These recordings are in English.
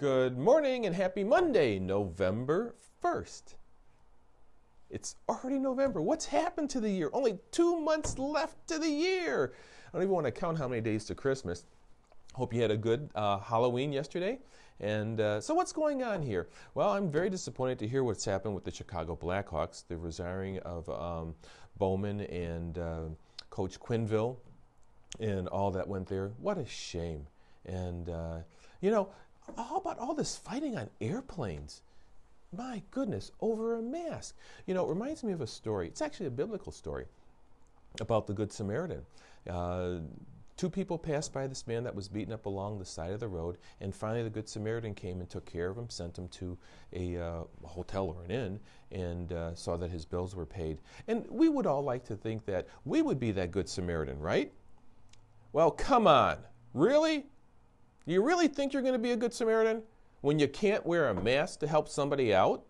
Good morning and happy Monday, November 1st. It's already November. What's happened to the year? Only 2 months left to the year. I don't even want to count how many days to Christmas. Hope you had a good Halloween yesterday. And so what's going on here? Well, I'm very disappointed to hear what's happened with the Chicago Blackhawks, the retiring of Bowman and Coach Quinville and all that went there. What a shame. And, how about all this fighting on airplanes? My goodness, over a mask. You know, it reminds me of a story. It's actually a biblical story about the Good Samaritan. Two people passed by this man that was beaten up along the side of the road, and finally the Good Samaritan came and took care of him, sent him to a hotel or an inn, and saw that his bills were paid. And we would all like to think that we would be that Good Samaritan, right? Well, come on. Really? Do you really think you're going to be a Good Samaritan when you can't wear a mask to help somebody out?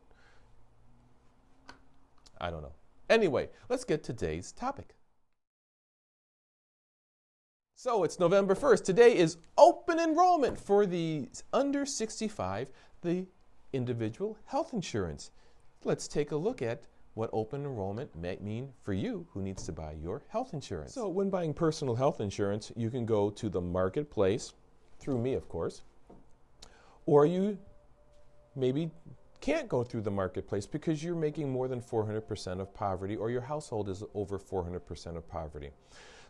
I don't know. Anyway, let's get to today's topic. So it's November 1st. Today is open enrollment for the under 65, the individual health insurance. Let's take a look at what open enrollment might mean for you who needs to buy your health insurance. So when buying personal health insurance, you can go to the marketplace, through me of course, or you maybe can't go through the marketplace because you're making more than 400% of poverty, or your household is over 400% of poverty.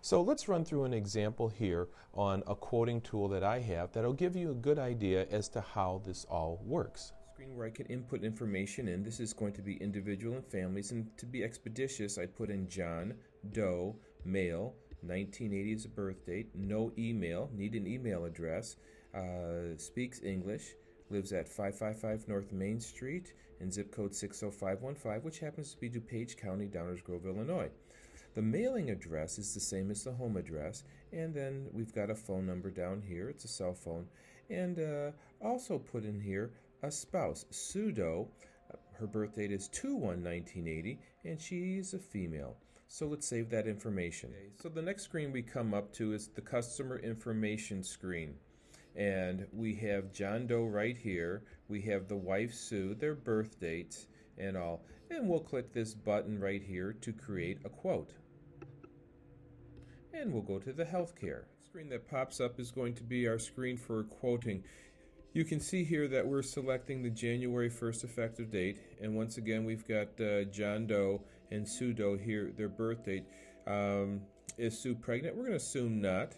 So let's run through an example here on a quoting tool that I have that'll give you a good idea as to how this all works. Screen where I can input information in. This is going to be individual and families, and to be expeditious I put in John Doe, male, 1980 is a birth date, no email, need an email address, speaks English, lives at 555 North Main Street and zip code 60515, which happens to be DuPage County, Downers Grove, Illinois. The mailing address is the same as the home address, and then we've got a phone number down here. It's a cell phone, and also put in here a spouse, Sue Doe. Her birth date is 2/1/1980, and she is a female. So let's save that information. Okay, so the next screen we come up to is the customer information screen. And we have John Doe right here. We have the wife Sue, their birth dates and all. And we'll click this button right here to create a quote. And we'll go to the healthcare. The screen that pops up is going to be our screen for quoting. You can see here that we're selecting the January 1st effective date, and once again we've got John Doe and Sue Doe here. Their birth date. Is Sue pregnant? We're going to assume not,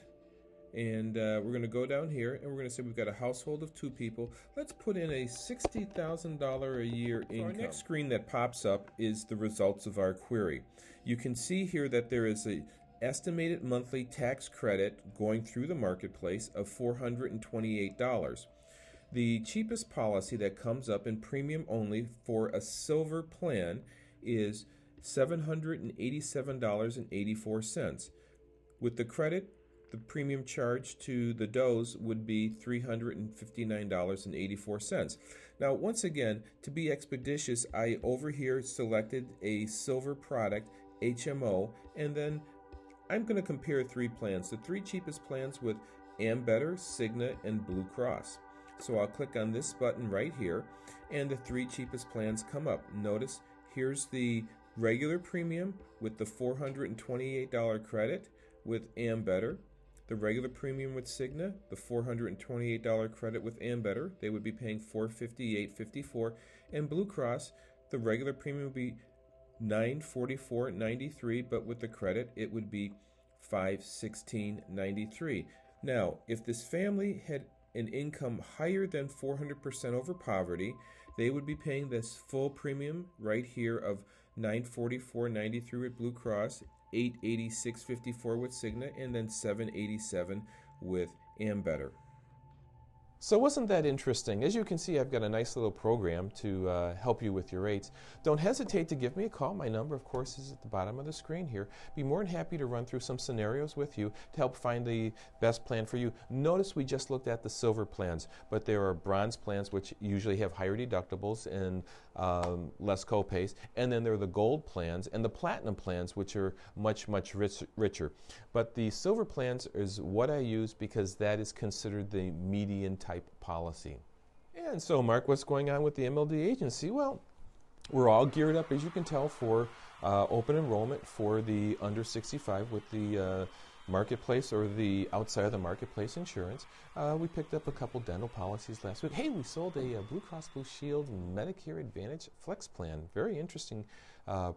and we're going to go down here and we're going to say we've got a household of 2 people. Let's put in a $60,000 a year income. Our next screen that pops up is the results of our query. You can see here that there is a estimated monthly tax credit going through the marketplace of $428. The cheapest policy that comes up in premium only for a silver plan is $787.84. With the credit, the premium charge to the Does would be $359.84. Now, once again, to be expeditious, I over here selected a silver product, HMO, and then I'm going to compare 3 plans, the 3 cheapest plans with Ambetter, Cigna, and Blue Cross. So I'll click on this button right here, and the 3 cheapest plans come up. Notice here's the regular premium with the $428 credit with Ambetter, the regular premium with Cigna, the $428 credit with Ambetter, they would be paying $458.54, and Blue Cross, the regular premium would be $944.93, but with the credit it would be $516.93. Now, if this family had an income higher than 400% over poverty, they would be paying this full premium right here of $944.93 with Blue Cross, $886.54 with Cigna, and then $787 with Ambetter. So wasn't that interesting? As you can see, I've got a nice little program to help you with your rates. Don't hesitate to give me a call. My number, of course, is at the bottom of the screen here. Be more than happy to run through some scenarios with you to help find the best plan for you. Notice we just looked at the silver plans, but there are bronze plans which usually have higher deductibles and less copays, and then there are the gold plans and the platinum plans, which are much richer. But the silver plans is what I use because that is considered the median type policy. And so, Mark, what's going on with the MLD Agency? Well, we're all geared up, as you can tell, for open enrollment for the under 65 with the marketplace or the outside of the marketplace insurance. We picked up a couple dental policies last week. Hey, we sold a Blue Cross Blue Shield Medicare Advantage Flex Plan. Very interesting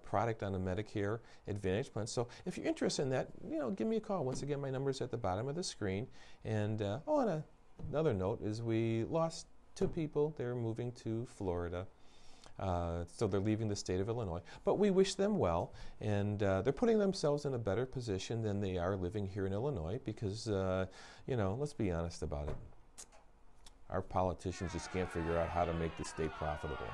product on the Medicare Advantage plan. So if you're interested in that, give me a call. Once again, my number's at the bottom of the screen. And on another note is we lost 2 people. They're moving to Florida. So they're leaving the state of Illinois. But we wish them well, and they're putting themselves in a better position than they are living here in Illinois because, let's be honest about it. Our politicians just can't figure out how to make the state profitable.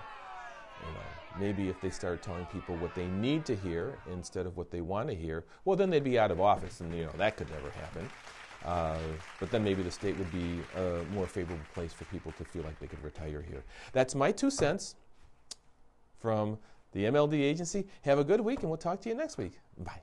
Maybe if they started telling people what they need to hear instead of what they want to hear, well, then they'd be out of office, and that could never happen. But then maybe the state would be a more favorable place for people to feel like they could retire here. That's my 2 cents from the MLD Agency. Have a good week, and we'll talk to you next week. Bye.